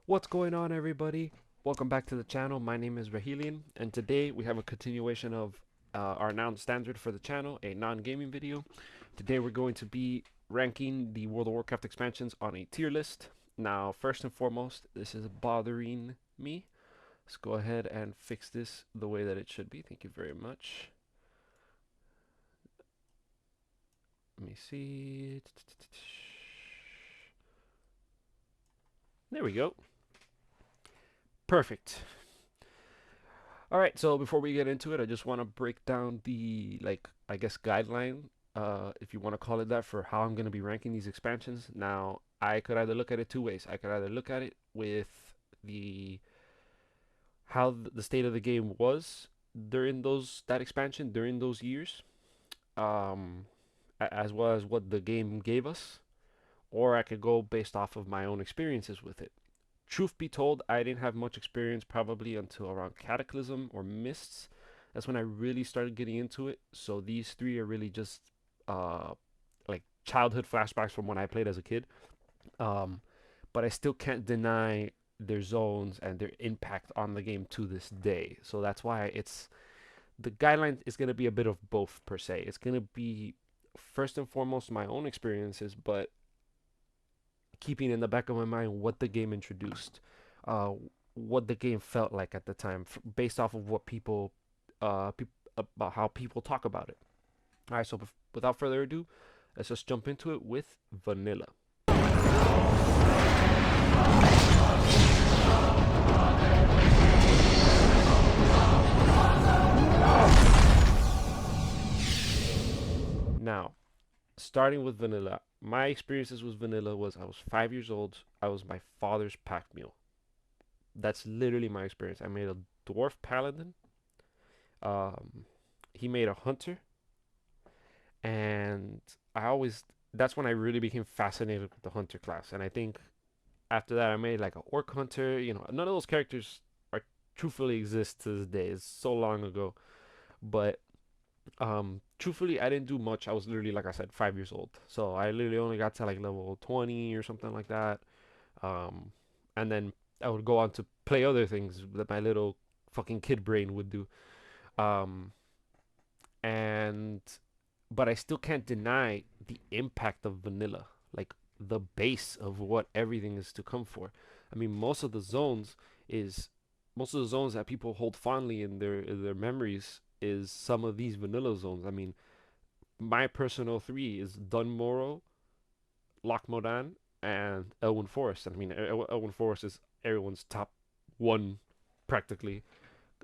What's going on, everybody? Welcome back to the channel. My name is Rahelian, and today we have a continuation of our now standard for the channel, a non-gaming video. Today we're going to be ranking the World of Warcraft expansions on a tier list. Now, first and foremost, this is bothering me. Let's go ahead and fix this the way that it should be. Thank you very much. Let me see. There we go. Perfect. All right, so before we get into it, I just want to break down the, I guess, guideline, if you want to call it that, for how I'm going to be ranking these expansions. Now, I could either look at it two ways. I could either look at it with the how the state of the game was during that expansion during those years, um, as well as what the game gave us, or I could go based off of my own experiences with it. Truth be told, I didn't have much experience probably until around Cataclysm or Mists. That's when I really started getting into it. So these three are really just like childhood flashbacks from when I played as a kid. Um, but I still can't deny their zones and their impact on the game to this day. So that's why the guideline is going to be a bit of both per se. It's going to be first and foremost my own experiences, but keeping in the back of my mind what the game introduced, uh, what the game felt like at the time, based off of what about how people talk about it. All right, so without further ado, let's just jump into it with vanilla. Now, starting with vanilla, my experiences with vanilla was I was 5 years old. I was my father's pack mule. That's literally my experience. I made a dwarf paladin. He made a hunter, and that's when I really became fascinated with the hunter class. And I think after that I made like a orc hunter. None of those characters are truthfully exist to this day. It's so long ago, but truthfully, I didn't do much. I was literally, like I said, 5 years old. So I literally only got to like level 20 or something like that. Um, and then I would go on to play other things that my little fucking kid brain would do. Um, and but I still can't deny the impact of vanilla, like the base of what everything is to come for. I mean, is most of the zones that people hold fondly in their memories is some of these vanilla zones. I mean, my personal three is Dunmorrow, Loch Modan, and Elwyn Forest. I mean, Elwyn Forest is everyone's top one practically.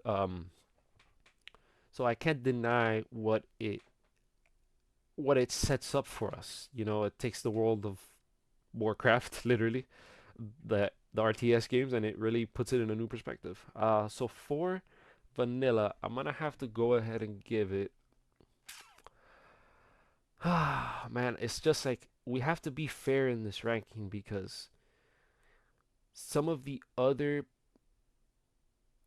Um, so I can't deny what it sets up for us. It takes the world of Warcraft, literally, the RTS games, and it really puts it in a new perspective. So for vanilla, I'm gonna have to go ahead and give it. Man, it's just like we have to be fair in this ranking because some of the other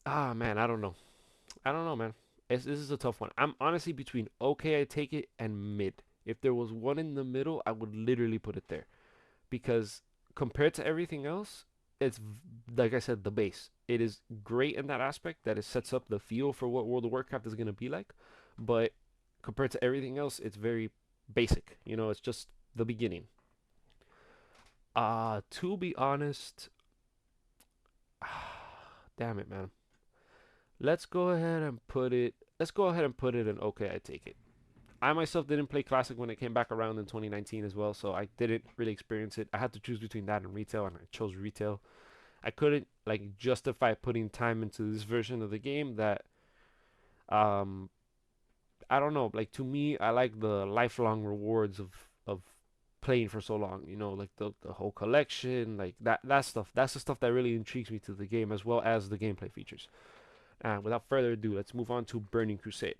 man, I don't know, man. This is a tough one. I'm honestly between okay, I take it, and mid. If there was one in the middle, I would literally put it there because compared to everything else, it's like I said, the base. It is great in that aspect that it sets up the feel for what World of Warcraft is gonna be like, but compared to everything else, it's very basic. It's just the beginning. To be honest, damn it, man. Let's go ahead and put it. Let's go ahead and put it in okay, I take it. I myself didn't play Classic when it came back around in 2019 as well, so I didn't really experience it. I had to choose between that and retail, and I chose retail. I couldn't justify putting time into this version of the game that um I don't know, like to me I like the lifelong rewards of playing for so long, like the whole collection, like that stuff. That's the stuff that really intrigues me to the game as well as the gameplay features. And without further ado, let's move on to Burning Crusade.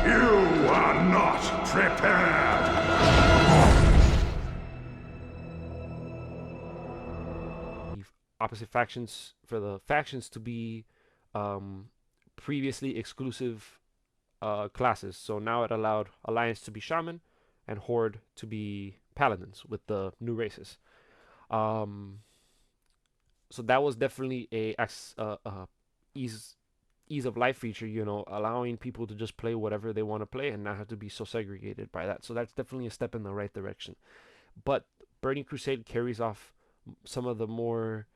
You are not prepared! Opposite factions, for the factions to be previously exclusive classes. So now it allowed Alliance to be Shaman and Horde to be Paladins with the new races. Um, so that was definitely a ease ease of life feature, you know, allowing people to just play whatever they want to play and not have to be so segregated by that. So that's definitely a step in the right direction. But Burning Crusade carries off some of the more,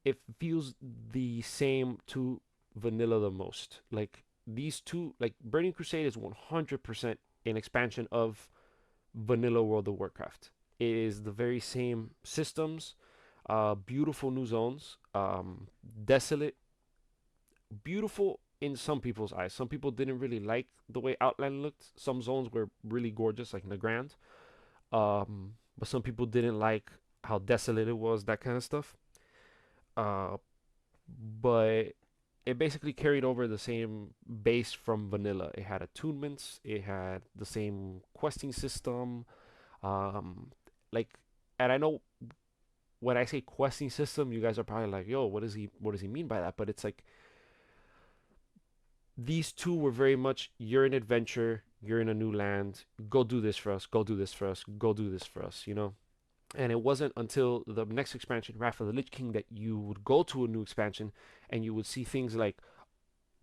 it feels the same to vanilla the most. Like these two, like Burning Crusade is 100% an expansion of vanilla World of Warcraft. It is the very same systems, beautiful new zones, desolate, beautiful in some people's eyes. Some people didn't really like the way Outland looked. Some zones were really gorgeous, like Nagrand. But some people didn't like how desolate it was, that kind of stuff. Uh, but it basically carried over the same base from vanilla. It had attunements. It had the same questing system. Um, like, and I know when I say questing system, you guys are probably like, "Yo, what does he mean by that?" But it's like these two were very much, you're an adventure, you're in a new land, go do this for us, go do this for us, go do this for us, you know? And it wasn't until the next expansion, Wrath of the Lich King, that you would go to a new expansion and you would see things like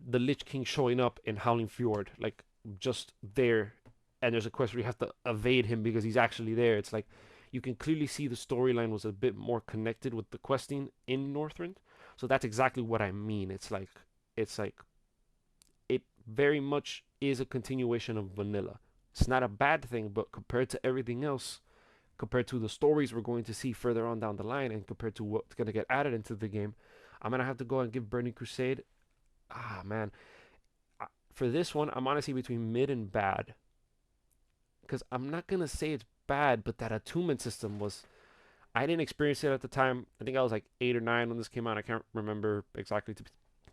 the Lich King showing up in Howling Fjord, like just there. And there's a quest where you have to evade him because he's actually there. It's like you can clearly see the storyline was a bit more connected with the questing in Northrend. So that's exactly what I mean. It's like it very much is a continuation of vanilla. It's not a bad thing, but compared to everything else, compared to the stories we're going to see further on down the line, and compared to what's going to get added into the game, I'm going to have to go and give Burning Crusade. Ah, man. For this one, I'm honestly between mid and bad. Because I'm not going to say it's bad, but that attunement system was. I didn't experience it at the time. I think I was like 8 or 9 when this came out. I can't remember exactly,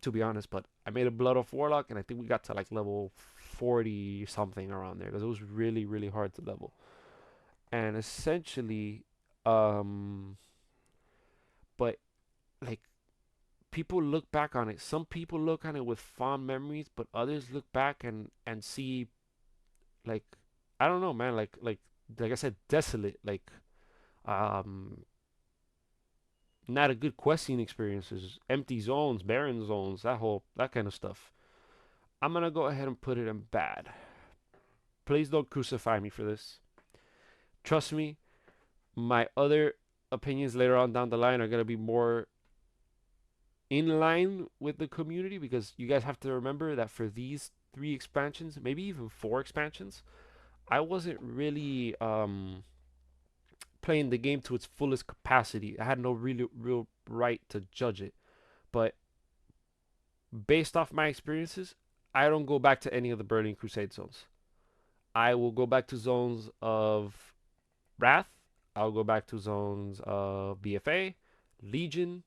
to be honest, but I made a Blood Oath Warlock, and I think we got to like level 40 something around there because it was really, really hard to level. And essentially, um, but like people look back on it. Some people look on it with fond memories, but others look back and see like I don't know, man. Like I said, desolate. Like um, not a good questing experiences, empty zones, barren zones, that kind of stuff. I'm gonna go ahead and put it in bad. Please don't crucify me for this. Trust me, my other opinions later on down the line are gonna be more in line with the community because you guys have to remember that for these 3 expansions, maybe even 4 expansions, I wasn't really playing the game to its fullest capacity. I had no really real right to judge it. But based off my experiences, I don't go back to any of the Burning Crusade zones. I will go back to zones of Wrath. I'll go back to zones of BFA, Legion,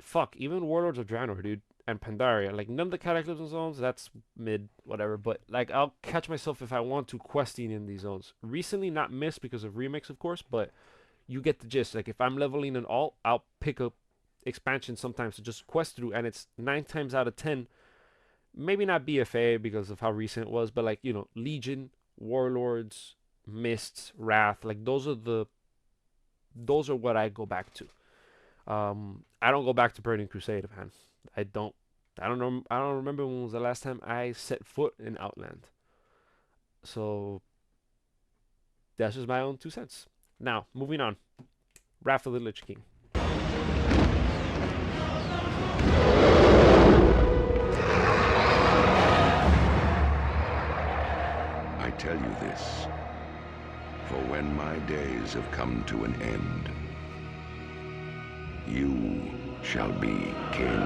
fuck, even Warlords of Draenor, dude, and Pandaria. Like none of the Cataclysm zones, that's mid, whatever. But like I'll catch myself if I want to questing in these zones. Recently, not missed because of remix, of course, but you get the gist. Like if I'm leveling an alt, I'll pick up expansion sometimes to just quest through, and it's 9 times out of 10. Maybe not BFA because of how recent it was, but like Legion, Warlords, Mists, Wrath. Like those are what I go back to. I don't go back to Burning Crusade, man. I don't. I don't know. I don't remember when was the last time I set foot in Outland. So that's just my own 2 cents. Now, moving on. Wrath of the Lich King. I tell you this, for when my days have come to an end, you shall be king.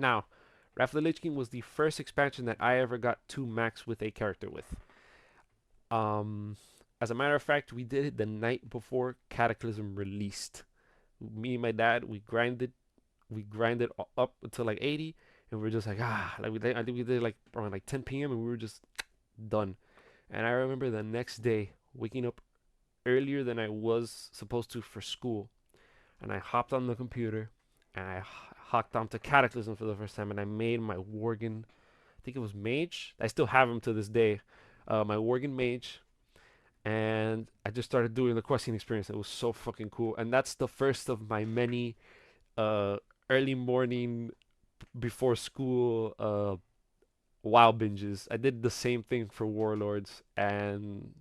Now, Wrath of the Lich King was the first expansion that I ever got to max with a character with. Um, as a matter of fact, we did it the night before Cataclysm released. Me and my dad, we grinded up until like 80, and we were just like I think we did like around like 10 p.m. and we were just done. And I remember the next day waking up earlier than I was supposed to for school, and I hopped on the computer and I hopped onto Cataclysm for the first time, and I made my Worgen. I think it was Mage. I still have him to this day. My Worgen Mage, and I just started doing the questing experience. It was so fucking cool, and that's the first of my many uh, early morning before school WoW binges. I did the same thing for Warlords and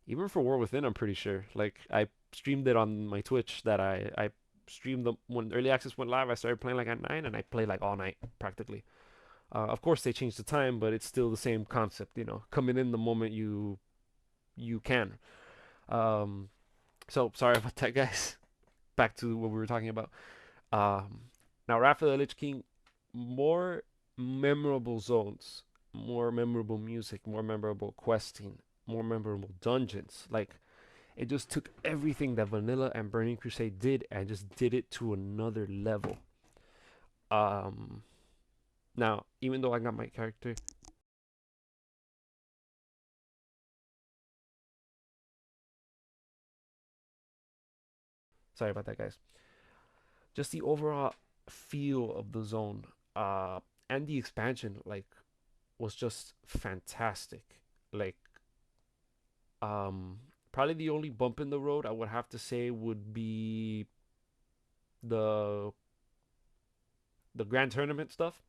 even for War Within. I'm pretty sure. Like I streamed it on my Twitch. That I streamed them when early access went live. I started playing like at 9, and I played like all night practically. Of course they changed the time, but it's still the same concept. You know, coming in the moment you can. Um, so sorry about that, guys. Back to what we were talking about. Um, Now, Wrath of the Lich King, more memorable zones, more memorable music, more memorable questing, more memorable dungeons. Like, it just took everything that Vanilla and Burning Crusade did and just did it to another level. Um, Now, even though I got my character, sorry about that, guys. Just the overall feel of the zone, uh, and the expansion, like, was just fantastic. Like, probably the only bump in the road I would have to say would be the the grand tournament stuff.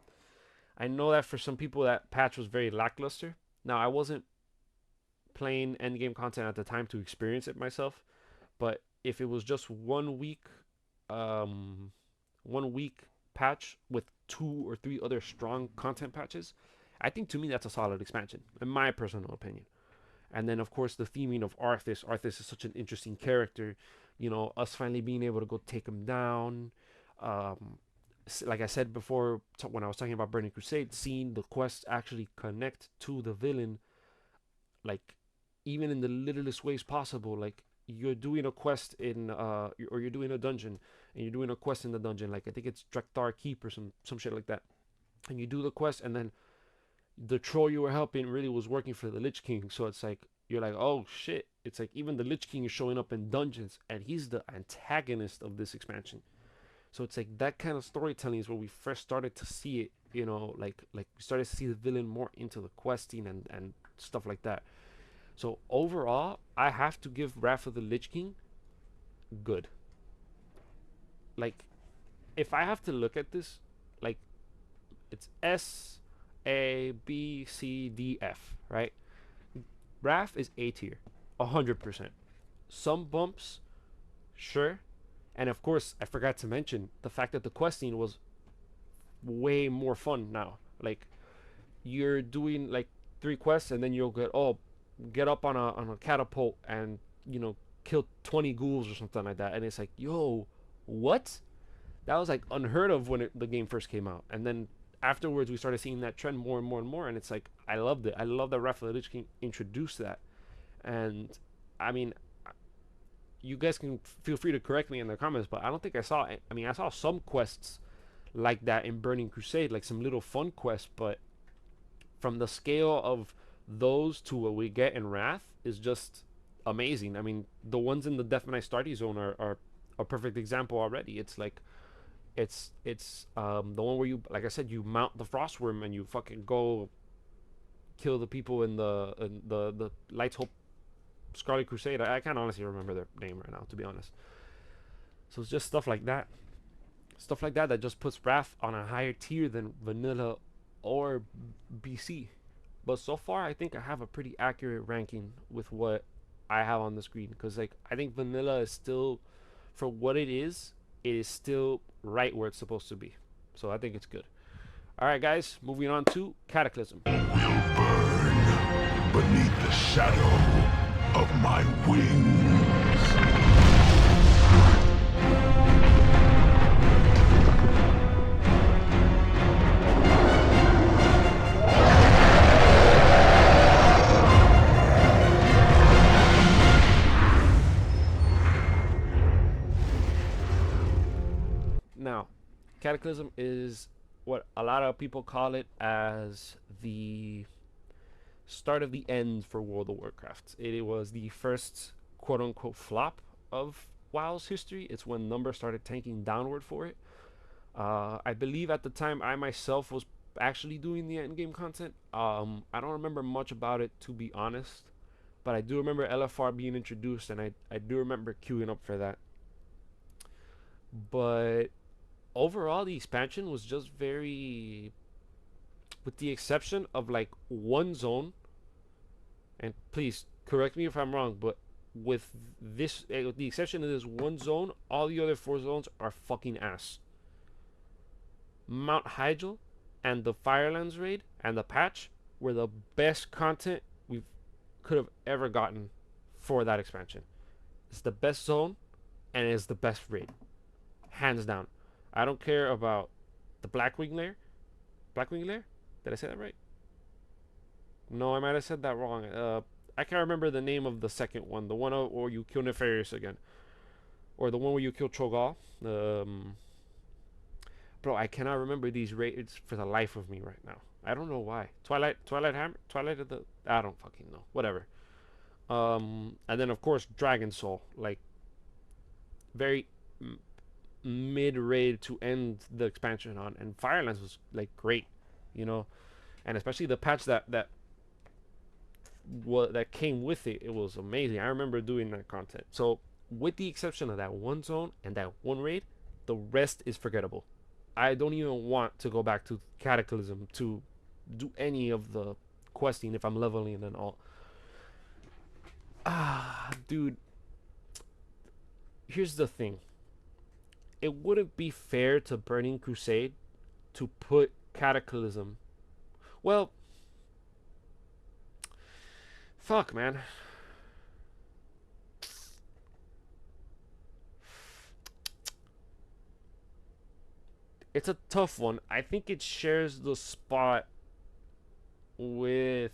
I know that for some people that patch was very lackluster. Now I wasn't playing endgame content at the time to experience it myself, but if it was just 1 week, um, 1 week patch with 2 or 3 other strong content patches, I think to me that's a solid expansion, in my personal opinion. And then of course the theming of Arthas. Arthas is such an interesting character. You know, us finally being able to go take him down. Um, like I said before, when I was talking about Burning Crusade, seeing the quest actually connect to the villain, like even in the littlest ways possible. Like you're doing a quest in, or you're doing a dungeon, and you're doing a quest in the dungeon. Like I think it's Drekthar Keep or some shit like that. And you do the quest, and then the troll you were helping really was working for the Lich King. So it's like you're like, oh shit. It's like even the Lich King is showing up in dungeons, and he's the antagonist of this expansion. So it's like that kind of storytelling is where we first started to see it. You know, like we started to see the villain more into the questing and stuff like that. So overall, I have to give Wrath of the Lich King good. Like if I have to look at this, like it's S, A, B, C, D, F, right? Wrath is A tier, 100%. Some bumps, sure. And of course, I forgot to mention the fact that the questing was way more fun now. Like you're doing like 3 quests, and then you'll get up on a catapult and kill 20 ghouls or something like that. And it's like, yo, what? That was like unheard of when the game first came out. And then afterwards, we started seeing that trend more and more and more. And it's like, I loved it. I love that Wrath of the Lich King introduced that. And I mean, you guys can feel free to correct me in the comments, but I don't think I saw it. I mean, I saw some quests like that in Burning Crusade, like some little fun quests, but from the scale of those to what we get in Wrath is just amazing. I mean, the ones in the Death Knight Starty Zone are a perfect example already. It's like it's the one where you, like I said, you mount the Frostworm and you fucking go kill the people in the Light's Hope Scarlet Crusade. I can't honestly remember their name right now, to be honest. So it's just stuff like that just puts Wrath on a higher tier than Vanilla or BC. But so far, I think I have a pretty accurate ranking with what I have on the screen, because like I think Vanilla is still, for what it is still right where it's supposed to be. So I think it's good. All right, guys, moving on to Cataclysm. Will burn beneath the shadow of my wings. Now, Cataclysm is what a lot of people call it as the start of the end for World of Warcraft. It was the first quote unquote flop of WoW's history. It's when numbers started tanking downward for it. I believe at the time I myself was actually doing the end game content. I don't remember much about it, to be honest, but I do remember LFR being introduced, and I do remember queuing up for that. But overall, the expansion was just very, with the exception of like one zone, and please correct me if I'm wrong, but with this, with the exception of this one zone, all the other four zones are fucking ass. Mount Hyjal and the Firelands raid and the patch were the best content we could have ever gotten for that expansion. It's the best zone and it's the best raid, hands down. I don't care about the Blackwing lair. Blackwing lair? Did I say that right? No, I might have said that wrong. I can't remember the name of the second one. The one where you kill Nefarious again, or the one where you kill Cho'Gall. Bro, I cannot remember these raids for the life of me right now. I don't know why. Twilight Hammer, Twilight of the. I don't fucking know. Whatever. And then of course Dragon Soul, like very mid raid to end the expansion on, and Firelands was like great, you know, and especially the patch that came with it. It was amazing. I remember doing that content. So with the exception of that one zone and that one raid, the rest is forgettable. I don't even want to go back to Cataclysm to do any of the questing if I'm leveling and all. Dude, here's the thing. It wouldn't be fair to Burning Crusade to put Cataclysm. Well, fuck, man. It's a tough one. I think it shares the spot with.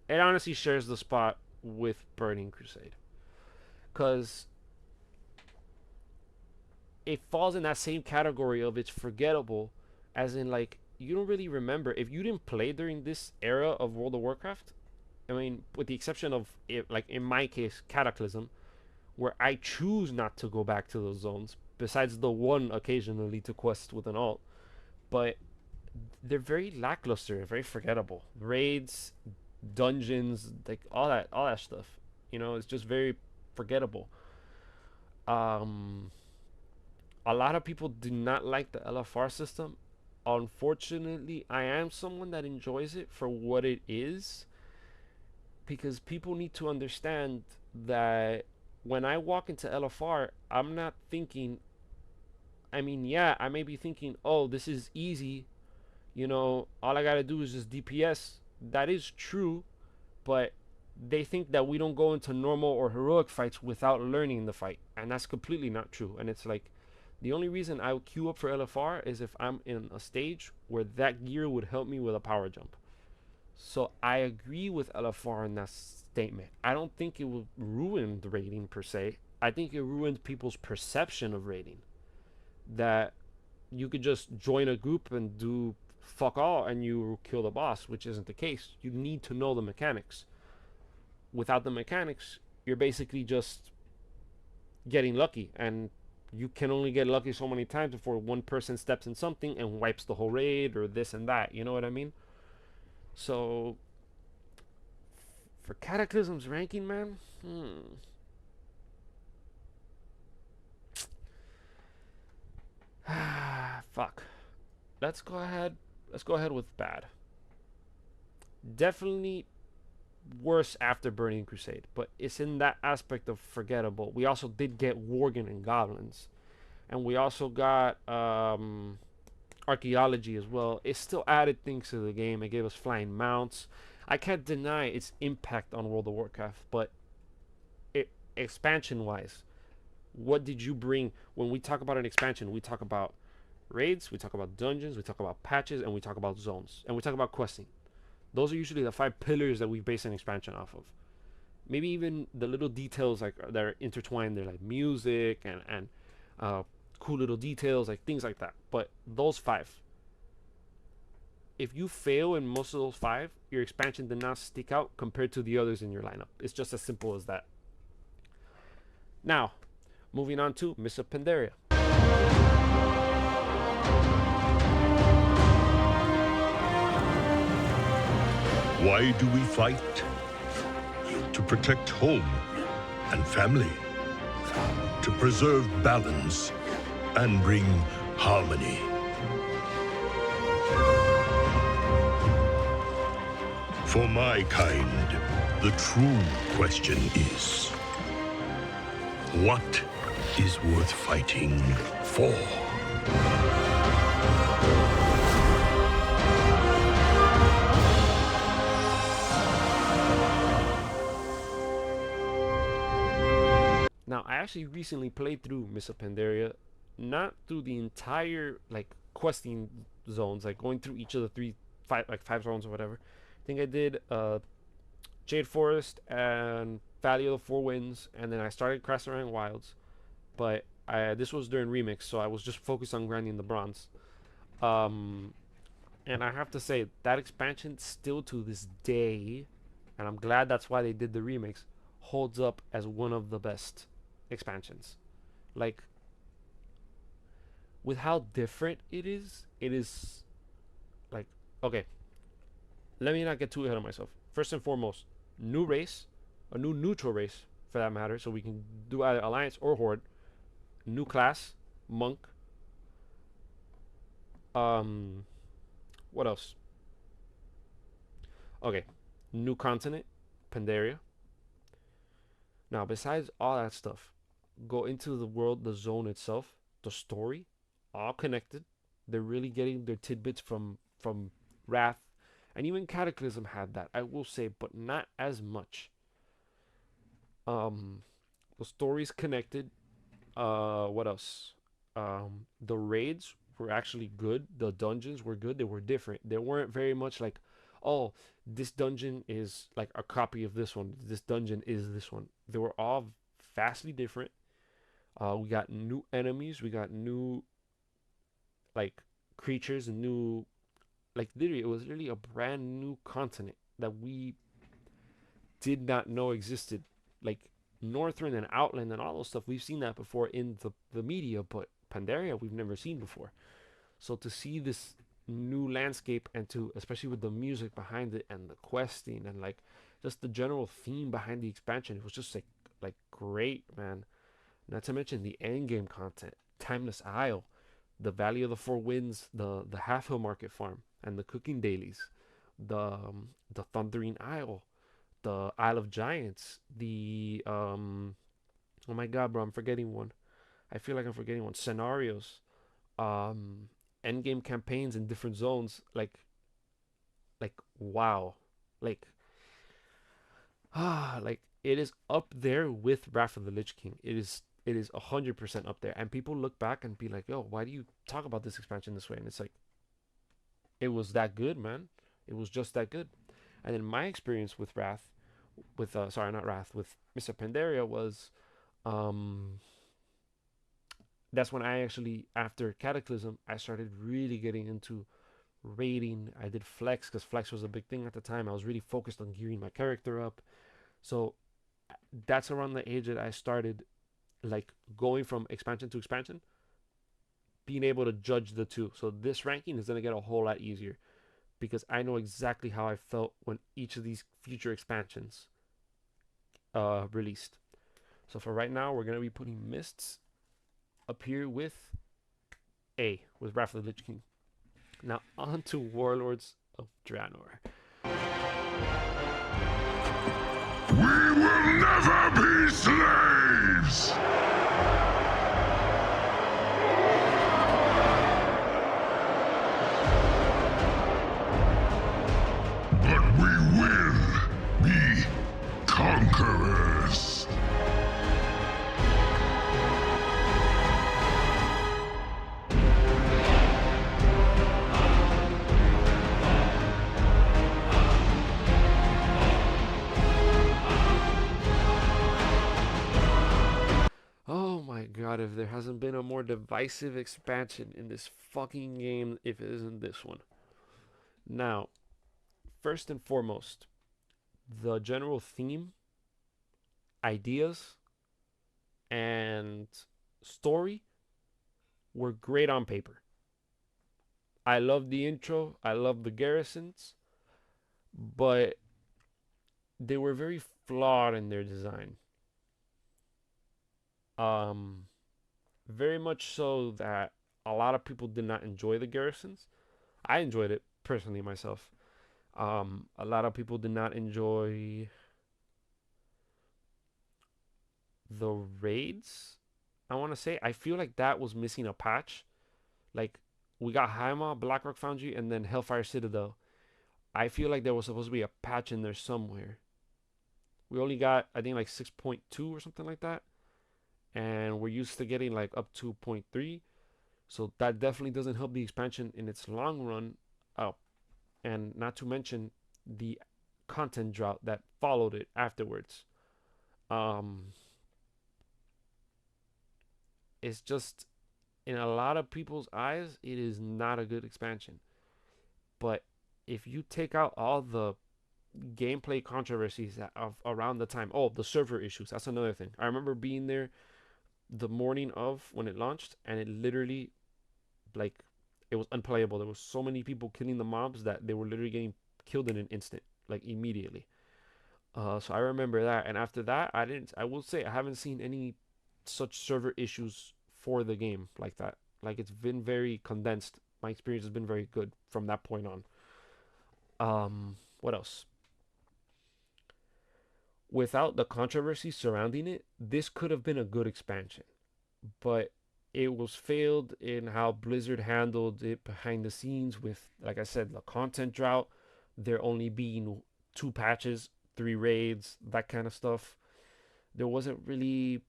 It honestly shares the spot with Burning Crusade. Because it falls in that same category of it's forgettable, as in, like, you don't really remember. If you didn't play during this era of World of Warcraft, I mean, with the exception of, it, like in my case, Cataclysm, where I choose not to go back to those zones, besides the one occasionally to quest with an alt, but they're very lackluster, very forgettable. Raids, dungeons, like all that stuff. You know, it's just very forgettable. Um, a lot of people do not like the LFR system. Unfortunately, I am someone that enjoys it for what it is, because people need to understand that when I walk into LFR, I'm not thinking. I mean, yeah, I may be thinking, oh, this is easy. You know, all I gotta do is just DPS. That is true, but they think that we don't go into normal or heroic fights without learning the fight, and that's completely not true. And it's like, the only reason I would queue up for LFR is if I'm in a stage where that gear would help me with a power jump. So I agree with LFR in that statement. I don't think it will ruin the rating per se. I think it ruined people's perception of rating. That you could just join a group and do fuck all and you kill the boss, which isn't the case. You need to know the mechanics. Without the mechanics, you're basically just getting lucky, and you can only get lucky so many times before one person steps in something and wipes the whole raid or this and that. You know what I mean? So for Cataclysm's ranking, man, fuck. Let's go ahead. Let's go ahead with bad. Definitely worse after Burning Crusade, but it's in that aspect of forgettable. We also did get Worgen and Goblins, and we also got archaeology as well. It still added things to the game. It gave us flying mounts. I can't deny its impact on World of Warcraft, but expansion wise, what did you bring? When we talk about an expansion, we talk about raids, we talk about dungeons, we talk about patches, and we talk about zones, and we talk about questing. Those are usually the 5 pillars that we base an expansion off of. Maybe even the little details like that are intertwined. They're like music and cool little details, like things like that. But those 5, if you fail in most of those 5, your expansion did not stick out compared to the others in your lineup. It's just as simple as that. Now, moving on to Miss Pandaria. Why do we fight? To protect home and family. To preserve balance and bring harmony. For my kind, the true question is, what is worth fighting for? Now, I actually recently played through Miss Pandaria, not through the entire like questing zones, like going through each of the five zones or whatever. I think I did Jade Forest and Valley of the Four Winds, and then I started Crasserang Wilds. But this was during remix, so I was just focused on grinding the bronze. Um, and I have to say that expansion still to this day, and I'm glad that's why they did the remix, holds up as one of the best expansions. Like with how different it is like okay. Let me not get too ahead of myself. First and foremost, new race, a new neutral race for that matter, so we can do either alliance or horde. New class, monk. Um, what else? Okay, new continent, Pandaria. Now, besides all that stuff, go into the world, the zone itself, the story, all connected. They're really getting their tidbits from Wrath, and even Cataclysm had that, I will say, but not as much. Um, the story's connected. What else? The raids were actually good. The dungeons were good. They were different. They weren't very much like, oh, this dungeon is like a copy of this one. This dungeon is this one. They were all vastly different. We got new enemies. We got new like creatures and new like literally it was literally a brand new continent that we did not know existed. Like Northrend and Outland and all those stuff, we've seen that before in the media, but Pandaria we've never seen before. So to see this new landscape and to especially with the music behind it and the questing and like just the general theme behind the expansion, it was just like great, man. Not to mention the end game content, Timeless Isle, the Valley of the Four Winds, the Half Hill Market Farm, and the cooking dailies, the Thundering Isle, the Isle of Giants, the oh my god, bro, I'm forgetting one. I feel like I'm forgetting one. Scenarios, um, end game campaigns in different zones, like wow, like like it is up there with Wrath of the Lich King. It is 100% up there, and people look back and be like, "Yo, why do you talk about this expansion this way?" And it's like, it was that good, man. It was just that good. And then my experience with Wrath, with sorry, not Wrath, with Mr. Pandaria was, um, that's when I actually after Cataclysm I started really getting into raiding. I did Flex because Flex was a big thing at the time. I was really focused on gearing my character up. So that's around the age that I started like going from expansion to expansion, being able to judge the two. So this ranking is gonna get a whole lot easier because I know exactly how I felt when each of these future expansions released. So for right now, we're gonna be putting Mists up here with A, with Wrath of the Lich King. Now on to Warlords of Draenor. We will never be slaves! But we will be conquerors. Oh my god, if there hasn't been a more divisive expansion in this fucking game, if it isn't this one. Now, first and foremost, the general theme, ideas, and story were great on paper. I love the intro, I love the garrisons, but they were very flawed in their design. Um, Very much so that a lot of people did not enjoy the garrisons. I enjoyed it personally myself. A lot of people did not enjoy the raids. I want to say I feel like that was missing a patch. Like we got Haima, Blackrock Foundry, and then Hellfire Citadel. I feel like there was supposed to be a patch in there somewhere. We only got I think like 6.2 or something like that, and we're used to getting like up to 0.3. So that definitely doesn't help the expansion in its long run up. And not to mention the content drought that followed it afterwards. Um, it's just in a lot of people's eyes, it is not a good expansion. But if you take out all the gameplay controversies of around the time, oh, the server issues, that's another thing. I remember being there the morning of when it launched, and it literally like it was unplayable. There was so many people killing the mobs that they were literally getting killed in an instant, like immediately. So I remember that, and after that, I didn't. I will say I haven't seen any such server issues for the game like that. Like it's been very condensed. My experience has been very good from that point on. What else? Without the controversy surrounding it, this could have been a good expansion, but it was failed in how Blizzard handled it behind the scenes with, like I said, the content drought. There only being two patches, three raids, that kind of stuff. There wasn't really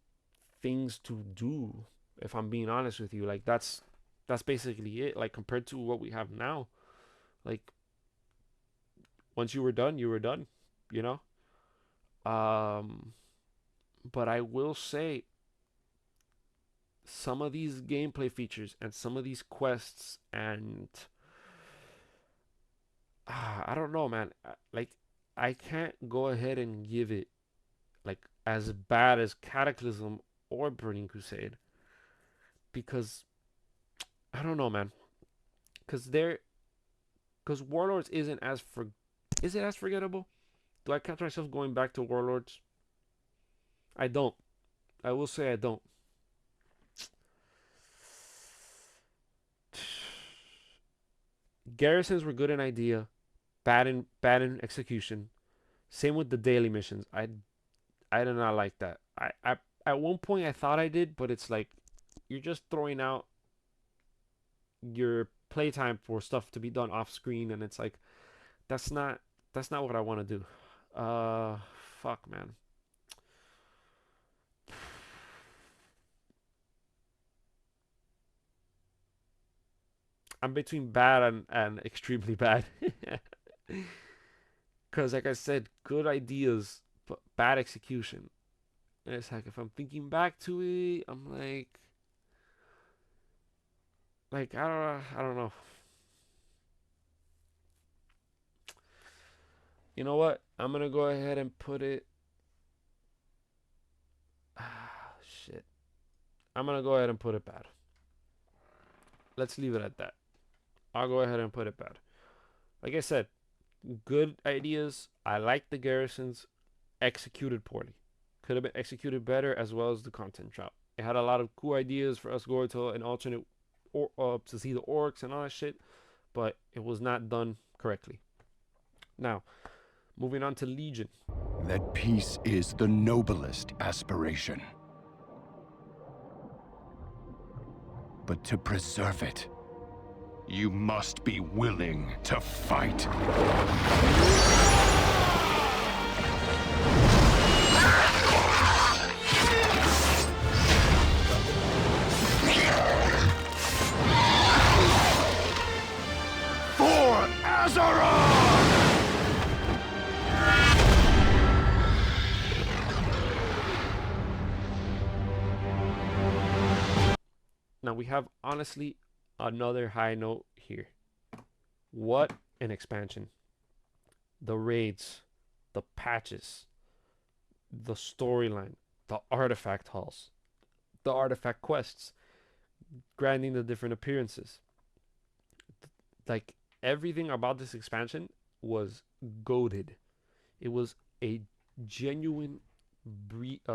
things to do, if I'm being honest with you. Like that's basically it. Like compared to what we have now, like once you were done, you were done, you know? Um but I will say some of these gameplay features and some of these quests and I don't know, man. Like I can't go ahead and give it like as bad as Cataclysm or Burning Crusade because I don't know, man. Because Warlords isn't as for is it as forgettable? Do I catch myself going back to Warlords? I don't. I will say I don't. Garrisons were good in idea, bad in execution. Same with the daily missions. I did not like that. I at one point I thought I did, but it's like you're just throwing out your playtime for stuff to be done off screen, and it's like that's not that's not what I want to do. Uh, fuck, man. I'm between bad and extremely bad. Because, like I said, good ideas, but bad execution. And it's like, if I'm thinking back to it, I'm I don't know. You know what? I'm gonna go ahead and put it. Ah, shit. I'm gonna go ahead and put it bad. Let's leave it at that. I'll go ahead and put it bad. Like I said, good ideas. I like the garrisons. Executed poorly. Could have been executed better as well as the content drop. It had a lot of cool ideas for us going to an alternate or to see the orcs and all that shit, but it was not done correctly. Now, moving on to Legion. That peace is the noblest aspiration. But to preserve it, you must be willing to fight. For Azeroth! Now we have honestly another high note here. What an expansion. The raids, the patches, the storyline, the artifact halls. the artifact quests, granting the different appearances. Like everything about this expansion was goated. It was a genuine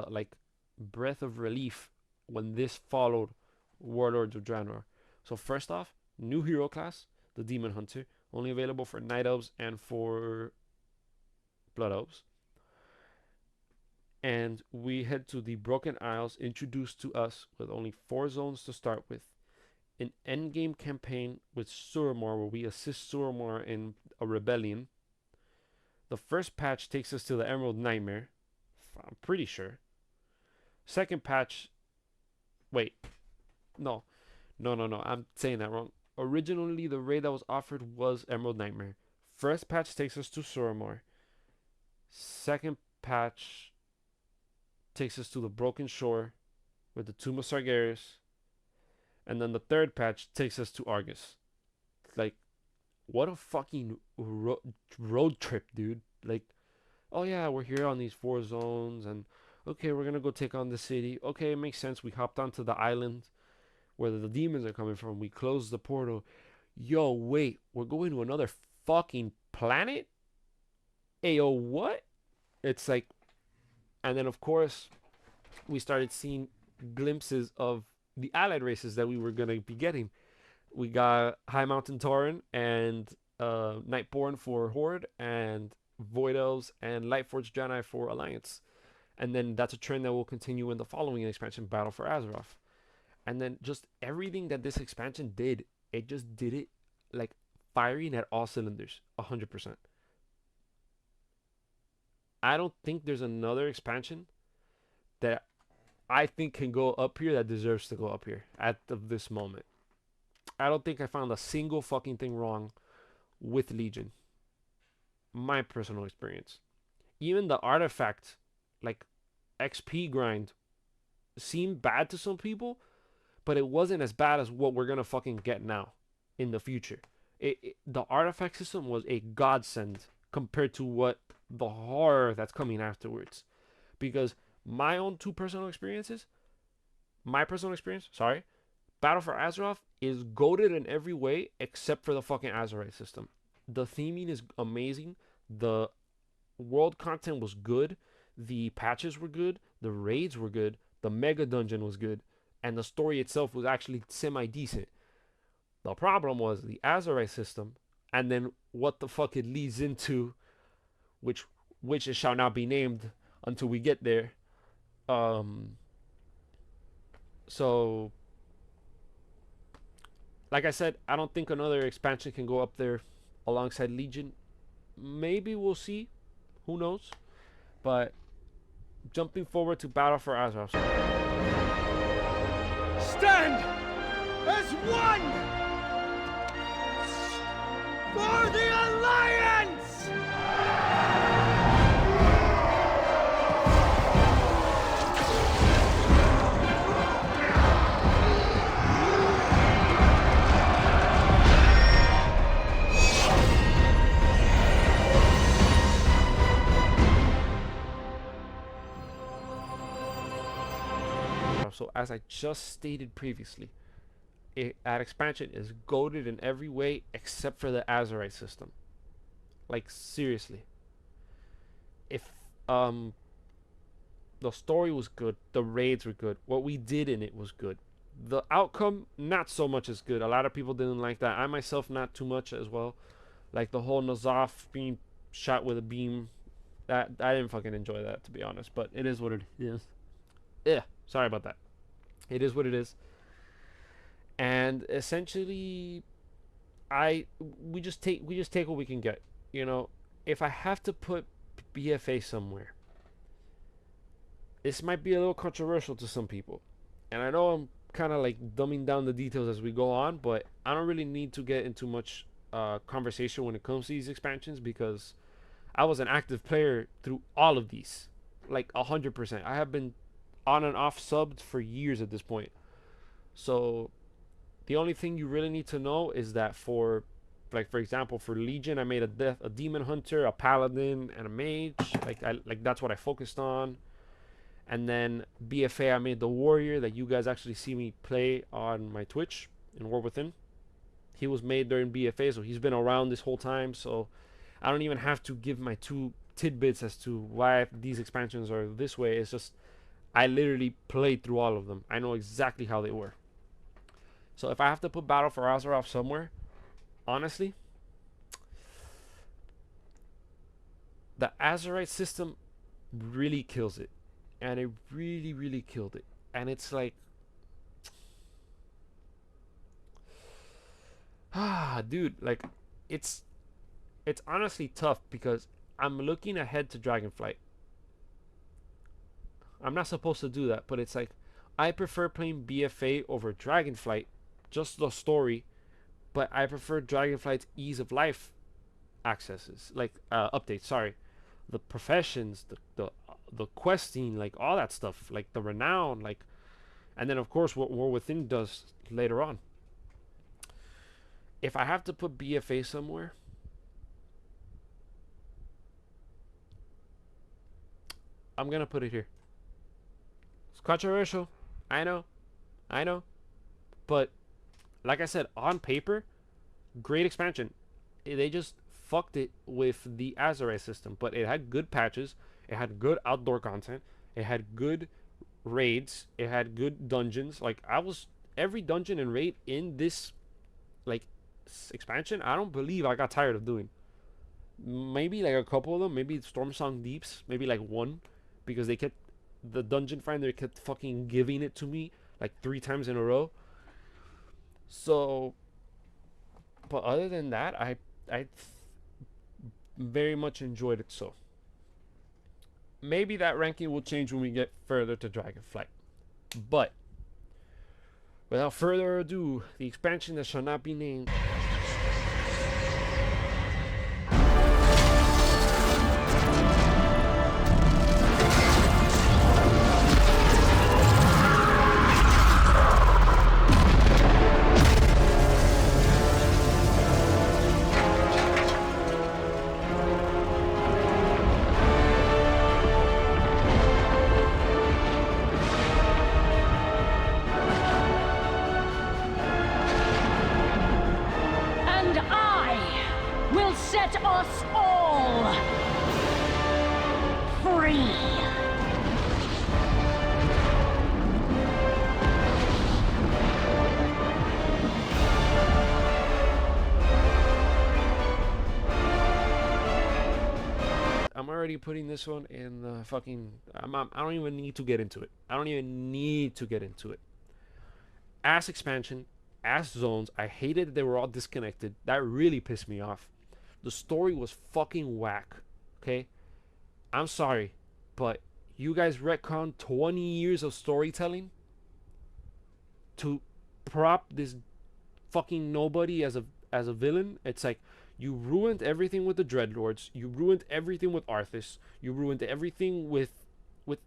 like breath of relief when this followed Warlords of Draenor. So first off, new hero class, the Demon Hunter, only available for Night Elves and for Blood Elves. And we head to the Broken Isles, introduced to us with only 4 zones to start with. An endgame campaign with Suramor, where we assist Suramor in a rebellion. The first patch takes us to the Emerald Nightmare, I'm pretty sure. Second patch, wait, no, I'm saying that wrong. Originally, the raid that was offered was Emerald Nightmare. First patch takes us to Suramor. Second patch takes us to the Broken Shore with the Tomb of Sargeras. And then the third patch takes us to Argus. Like, what a fucking road trip, dude. Like, oh yeah, we're here on these 4 zones, and okay, we're gonna go take on the city. Okay, it makes sense. We hopped onto the island where the demons are coming from. We closed the portal. Yo, wait, we're going to another fucking planet? Ayo, what? It's like, and then of course, we started seeing glimpses of the allied races that we were gonna be getting. We got High Mountain Tauren and Nightborn for Horde, and Void Elves and Lightforged Draenei for Alliance. And then that's a trend that will continue in the following expansion, Battle for Azeroth. And then just everything that this expansion did, it just did it like firing at all cylinders, 100%. I don't think there's another expansion that I think can go up here that deserves to go up here at this moment. I don't think I found a single fucking thing wrong with Legion. My personal experience. Even the artifact, like XP grind, seemed bad to some people, but it wasn't as bad as what we're gonna fucking get now in the future. The artifact system was a godsend compared to what the horror that's coming afterwards. Because my own personal experience, Battle for Azeroth is goated in every way except for the fucking Azerite system. The theming is amazing. The world content was good. The patches were good. The raids were good. The mega dungeon was good. And the story itself was actually semi-decent. The problem was the Azerite system, and then what the fuck it leads into, which it shall not be named until we get there. So like I said, I don't think another expansion can go up there alongside Legion. Maybe we'll see. Who knows? But jumping forward to Battle for Azeroth. Stand as one for the Alliance! So as I just stated previously, that expansion is goated in every way except for the Azerite system. Like seriously. If the story was good, the raids were good, what we did in it was good. The outcome, not so much as good. A lot of people didn't like that. I myself, not too much as well. Like the whole Nazaf being shot with a beam. That I didn't fucking enjoy that, to be honest. But it is what it is. Yeah, sorry about that. It is what it is. And essentially, we just take what we can get. You know, if I have to put BFA somewhere, this might be a little controversial to some people, and I know I'm kind of like dumbing down the details as we go on, but I don't really need to get into much conversation when it comes to these expansions because I was an active player through all of these, like 100%. I have been on and off subbed for years at this point. So the only thing you really need to know is that for example, for Legion, I made a demon hunter, a paladin, and a mage. Like that's what I focused on. And then BFA, I made the warrior that you guys actually see me play on my Twitch in War Within. He was made during BFA, so he's been around this whole time. So I don't even have to give my two tidbits as to why these expansions are this way. It's just I literally played through all of them. I know exactly how they were. So if I have to put Battle for Azeroth somewhere, honestly, the Azerite system really kills it. And it really, really killed it. And it's like, dude, like, it's honestly tough because I'm looking ahead to Dragonflight. I'm not supposed to do that, but it's like I prefer playing BFA over Dragonflight, just the story, but I prefer Dragonflight's ease of life accesses, like updates. Sorry, the professions, the questing, like all that stuff, like the renown, like, and then of course what War Within does later on. If I have to put BFA somewhere, I'm gonna put it here. It's controversial, I know, but like I said, on paper, great expansion. They just fucked it with the Azerite system, but it had good patches. It had good outdoor content. It had good raids. It had good dungeons. Like every dungeon and raid in this like expansion, I don't believe I got tired of doing. Maybe like a couple of them, maybe Stormsong Deeps, maybe like one, because the dungeon finder kept fucking giving it to me like 3 times in a row. So, but other than that, I very much enjoyed it. So maybe that ranking will change when we get further to Dragonflight. But without further ado, the expansion that shall not be named. Putting this one in the fucking I don't even need to get into it. I don't even need to get into it. Ass expansion, ass zones. I hated that they were all disconnected. That really pissed me off. The story was fucking whack. Okay, I'm sorry, but you guys retconned 20 years of storytelling to prop this fucking nobody as a villain. It's like, you ruined everything with the Dreadlords. You ruined everything with Arthas. You ruined everything with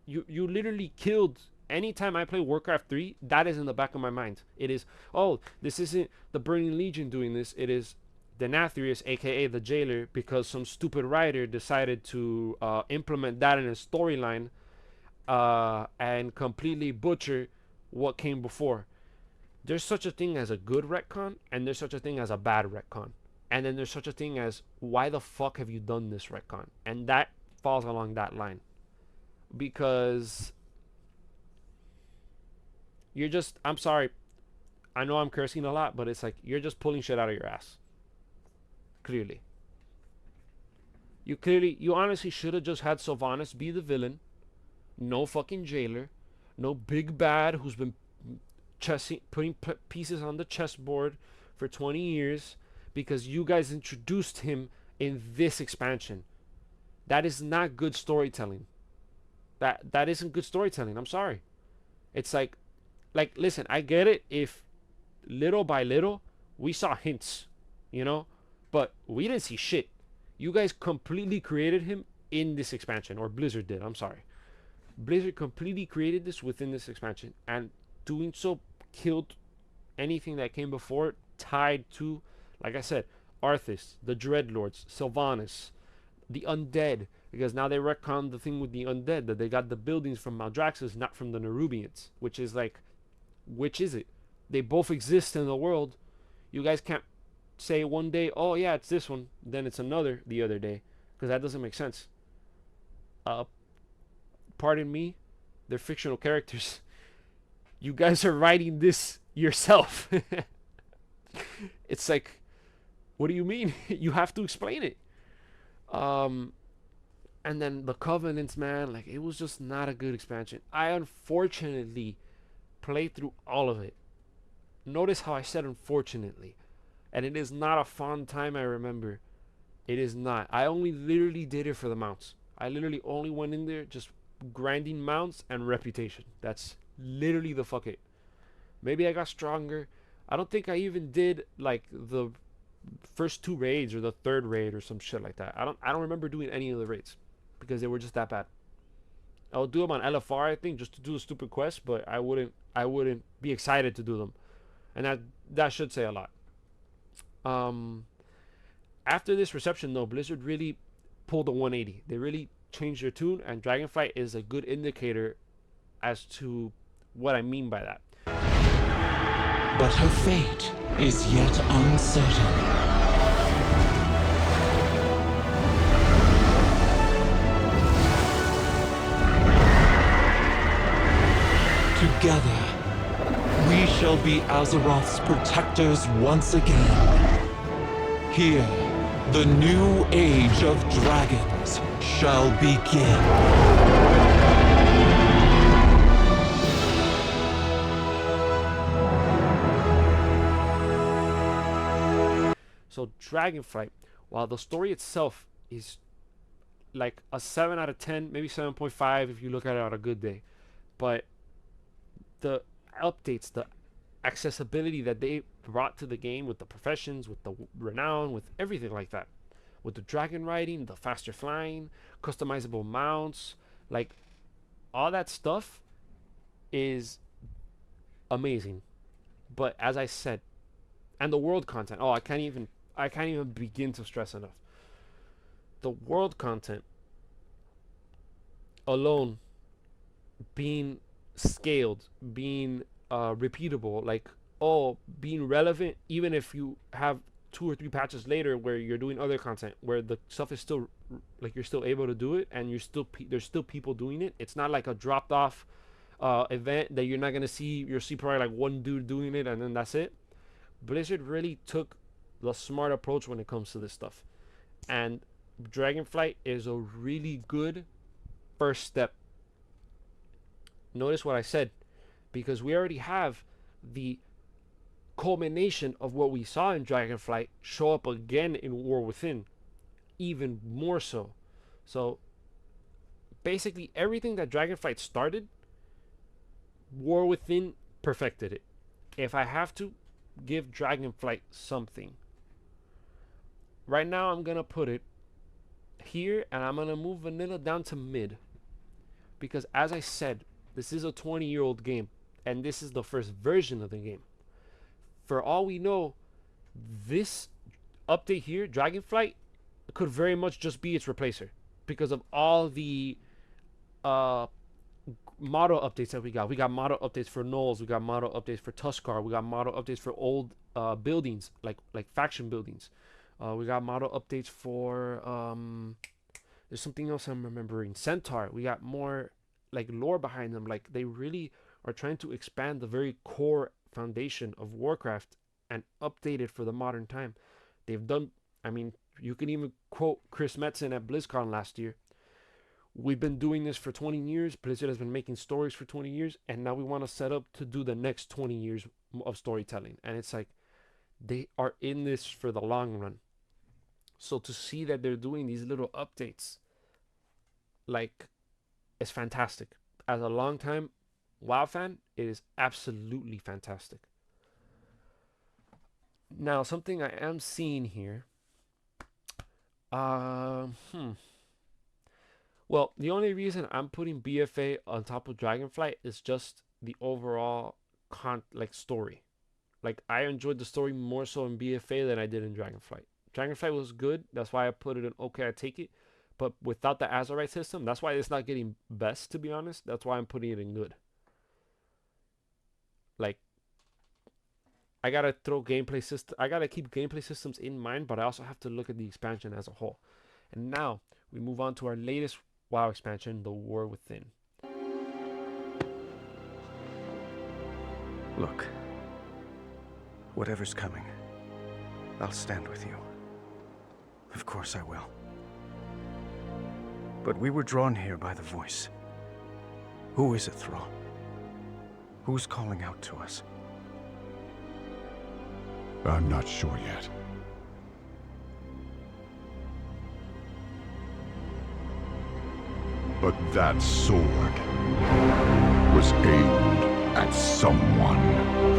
you literally killed. Anytime I play Warcraft 3, that is in the back of my mind. It is, oh, this isn't the Burning Legion doing this. It is Denathrius, aka the Jailer, because some stupid writer decided to implement that in a storyline and completely butcher what came before. There's such a thing as a good retcon, and there's such a thing as a bad retcon. And then there's such a thing as, why the fuck have you done this retcon? And that falls along that line. Because you're just, I'm sorry, I know I'm cursing a lot, but it's like, you're just pulling shit out of your ass. Clearly. You honestly should have just had Sylvanas be the villain. No fucking jailer. No big bad who's been putting pieces on the chessboard for 20 years. Because you guys introduced him in this expansion. That is not good storytelling. That isn't good storytelling. I'm sorry. It's like listen, I get it if little by little we saw hints, but we didn't see shit. You guys completely created him in this expansion, or Blizzard did. I'm sorry. Blizzard completely created this within this expansion, and doing so killed anything that came before it, tied to, like I said, Arthas, the Dreadlords, Sylvanas, the Undead, because now they retcon the thing with the undead, that they got the buildings from Maldraxxus, not from the Nerubians, which is like, which is it? They both exist in the world. You guys can't say one day, oh yeah, it's this one, then it's another the other day, because that doesn't make sense. Pardon me, they're fictional characters. You guys are writing this yourself. It's like, what do you mean? You have to explain it. And then the Covenants, man, like, it was just not a good expansion. I unfortunately played through all of it. Notice how I said unfortunately. And it is not a fun time, I remember. It is not. I only literally did it for the mounts. I literally only went in there just grinding mounts and reputation. That's literally the fuck it. Maybe I got stronger. I don't think I even did like the first 2 raids or the 3rd raid or some shit like that. I don't remember doing any of the raids because they were just that bad. I would do them on LFR, I think, just to do a stupid quest, but I wouldn't be excited to do them. And that should say a lot. After this reception though, Blizzard really pulled a 180. They really changed their tune, and Dragonflight is a good indicator as to what I mean by that. But her fate is yet uncertain. Together, we shall be Azeroth's protectors once again. Here, the new age of dragons shall begin. So Dragonflight, while the story itself is like a 7 out of 10, maybe 7.5 if you look at it on a good day, but the updates, the accessibility that they brought to the game with the professions, with the renown, with everything like that, with the dragon riding, the faster flying, customizable mounts, like all that stuff is amazing. But as I said, and the world content, oh, I can't even begin to stress enough. The world content alone being scaled, being repeatable, like, oh, being relevant, even if you have 2 or 3 patches later where you're doing other content where the stuff is still like you're still able to do it, and there's still people doing it. It's not like a dropped off event that you're not gonna see. You'll see probably like one dude doing it and then that's it. Blizzard really took the smart approach when it comes to this stuff, and Dragonflight is a really good first step. Notice what I said, because we already have the culmination of what we saw in Dragonflight show up again in War Within, even more so. So basically everything that Dragonflight started, War Within perfected it. If I have to give Dragonflight something, right now I'm gonna put it here, and I'm gonna move vanilla down to mid, because as I said, this is a 20-year-old game, and this is the first version of the game. For all we know, this update here, Dragonflight, could very much just be its replacer because of all the model updates that we got. We got model updates for Knolls, we got model updates for Tuskar, we got model updates for old buildings, like faction buildings. We got model updates for there's something else I'm remembering. Centaur. We got more like lore behind them. Like, they really are trying to expand the very core foundation of Warcraft and update it for the modern time. They've done, I mean, you can even quote Chris Metzen at BlizzCon last year. We've been doing this for 20 years. Blizzard has been making stories for 20 years, and now we want to set up to do the next 20 years of storytelling. And it's like, they are in this for the long run. So to see that they're doing these little updates, like, it's fantastic. As a long-time WoW fan, it is absolutely fantastic. Now, something I am seeing here. Well, the only reason I'm putting BFA on top of Dragonflight is just the overall story. Like, I enjoyed the story more so in BFA than I did in Dragonflight. Dragonflight was good. That's why I put it in okay, I take it. but without the azeroth system, that's why it's not getting best, to be honest. That's why I'm putting it in good. Like, I gotta throw gameplay system. I gotta keep gameplay systems in mind, but I also have to look at the expansion as a whole. And now we move on to our latest WoW expansion, the War Within. Look, whatever's coming, I'll stand with you. Of course I will. But we were drawn here by the voice. Who is it, Thrall? Who's calling out to us? I'm not sure yet. But that sword was aimed at someone.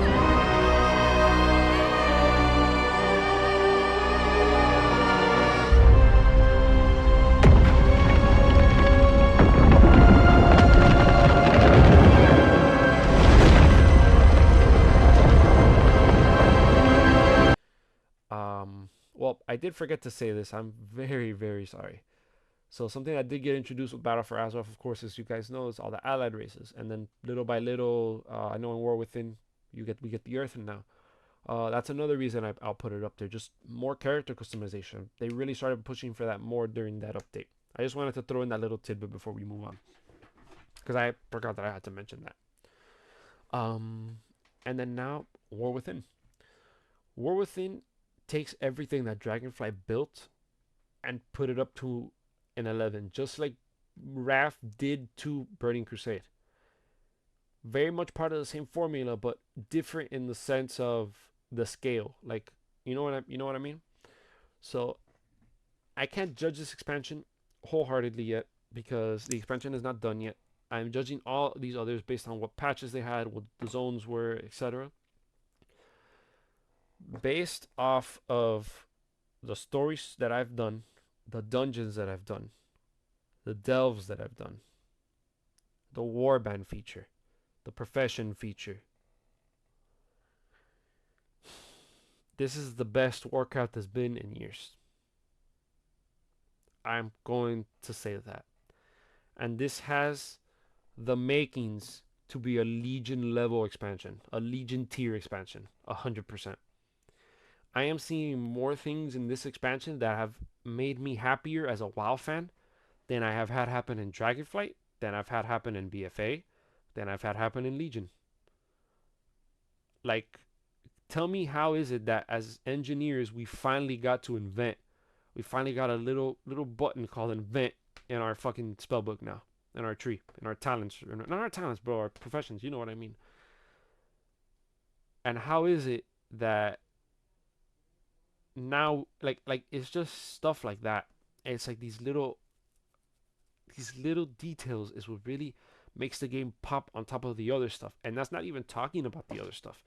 Well, I did forget to say this. I'm very, very sorry. So something that did get introduced with Battle for Azeroth, of course, as you guys know, is all the allied races, and then little by little, I know in War Within, we get the Earthen now. That's another reason I'll put it up there. Just more character customization. They really started pushing for that more during that update. I just wanted to throw in that little tidbit before we move on, because I forgot that I had to mention that. And then now War Within. War Within takes everything that Dragonflight built and put it up to an 11, just like Wrath did to Burning Crusade. Very much part of the same formula, but different in the sense of the scale. Like, you know what I mean? So I can't judge this expansion wholeheartedly yet because the expansion is not done yet. I'm judging all these others based on what patches they had, what the zones were, etc. Based off of the stories that I've done, the dungeons that I've done, the delves that I've done, the warband feature, the profession feature. This is the best Warcraft has been in years. I'm going to say that. And this has the makings to be a Legion level expansion, a Legion tier expansion, 100%. I am seeing more things in this expansion that have made me happier as a WoW fan than I have had happen in Dragonflight, than I've had happen in BFA, than I've had happen in Legion. Like, tell me, how is it that as engineers we finally got to invent? We finally got a little button called invent in our fucking spellbook now, in our tree, in our talents, not our talents, bro, our professions. You know what I mean? And how is it that now, like it's just stuff like that. It's like these little details is what really makes the game pop on top of the other stuff. And that's not even talking about the other stuff.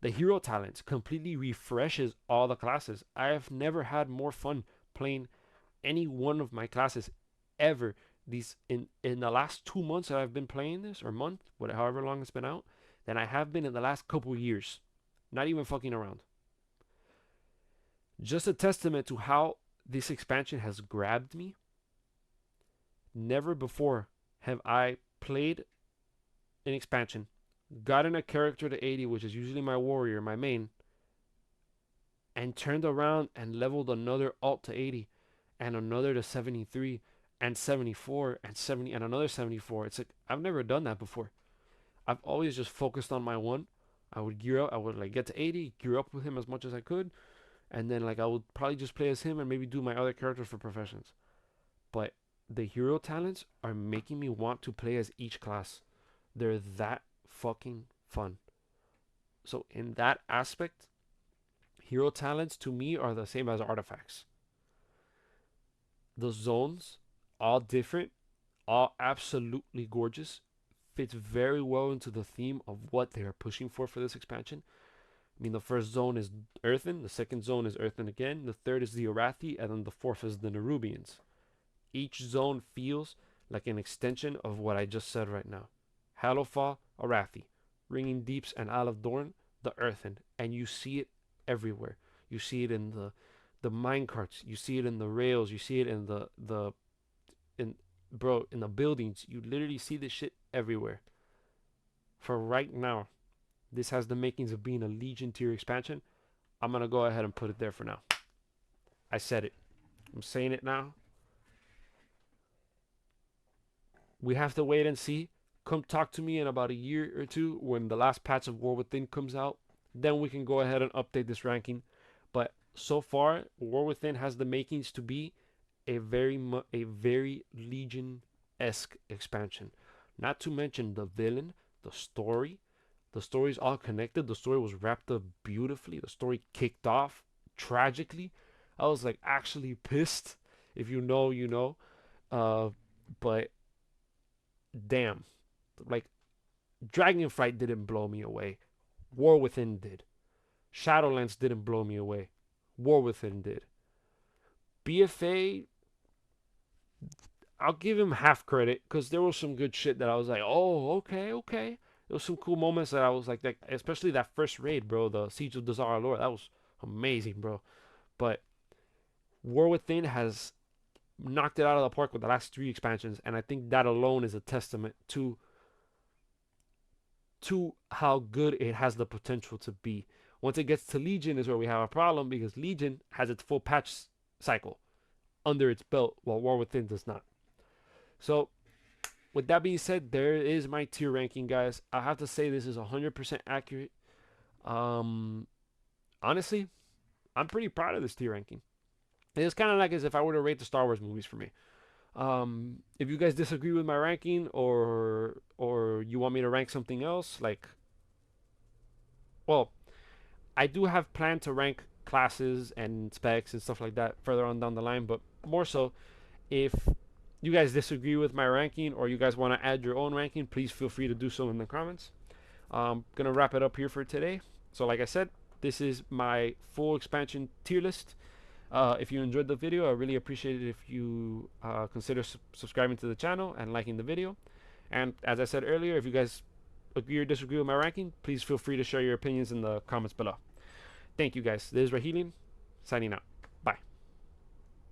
The hero talents completely refreshes all the classes. I have never had more fun playing any one of my classes ever. These in the last 2 months that I've been playing this, or month, whatever, however long it's been out, than I have been in the last couple years. Not even fucking around. Just a testament to how this expansion has grabbed me. Never before have I played an expansion, gotten a character to 80, which is usually my warrior, my main, and turned around and leveled another alt to 80, and another to 73, and 74, and 70, and another 74. It's like, I've never done that before. I've always just focused on my one. I would gear up, I would like get to 80, gear up with him as much as I could, and then like I would probably just play as him and maybe do my other characters for professions. But the hero talents are making me want to play as each class. They're that fucking fun. So in that aspect, hero talents to me are the same as artifacts. The zones, all different, all absolutely gorgeous, fits very well into the theme of what they are pushing for this expansion. I mean, the first zone is Earthen, the second zone is Earthen again, the third is the Arathi, and then the fourth is the Nerubians. Each zone feels like an extension of what I just said right now. Hallowfall, Arathi. Ringing Deeps and Isle of Dorn, the Earthen. And you see it everywhere. You see it in the minecarts. You see it in the rails. You see it in the in bro, in the buildings. You literally see this shit everywhere. For right now, this has the makings of being a Legion tier expansion. I'm gonna go ahead and put it there for now. I said it. I'm saying it now. We have to wait and see. Come talk to me in about a year or two when the last patch of War Within comes out. Then we can go ahead and update this ranking. But so far, War Within has the makings to be a very Legion-esque expansion. Not to mention the villain, the story. The story's all connected. The story was wrapped up beautifully. The story kicked off tragically. I was like actually pissed. If you know, you know. But damn, like Dragonflight didn't blow me away. War Within did. Shadowlands didn't blow me away. War Within did. BFA, I'll give him half credit because there was some good shit that I was like, oh, okay, okay. There was some cool moments that I was like, especially that first raid, bro, the Siege of the Zara Lord. That was amazing, bro. But War Within has knocked it out of the park with the last 3 expansions, and I think that alone is a testament to how good it has the potential to be. Once it gets to Legion is where we have a problem because Legion has its full patch cycle under its belt while War Within does not. So with that being said, there is my tier ranking, guys. I have to say this is 100% accurate. Honestly, I'm pretty proud of this tier ranking. It's kind of like as if I were to rate the Star Wars movies for me. If you guys disagree with my ranking or you want me to rank something else, like, well, I do have planned to rank classes and specs and stuff like that further on down the line, but more so, if you guys disagree with my ranking or you guys want to add your own ranking, please feel free to do so in the comments. I'm gonna wrap it up here for today. So like I said, this is my full expansion tier list. If you enjoyed the video, I really appreciate it if you consider subscribing to the channel and liking the video. And as I said earlier, if you guys agree or disagree with my ranking, please feel free to share your opinions in the comments below. Thank you guys. This is Rahelian, signing out.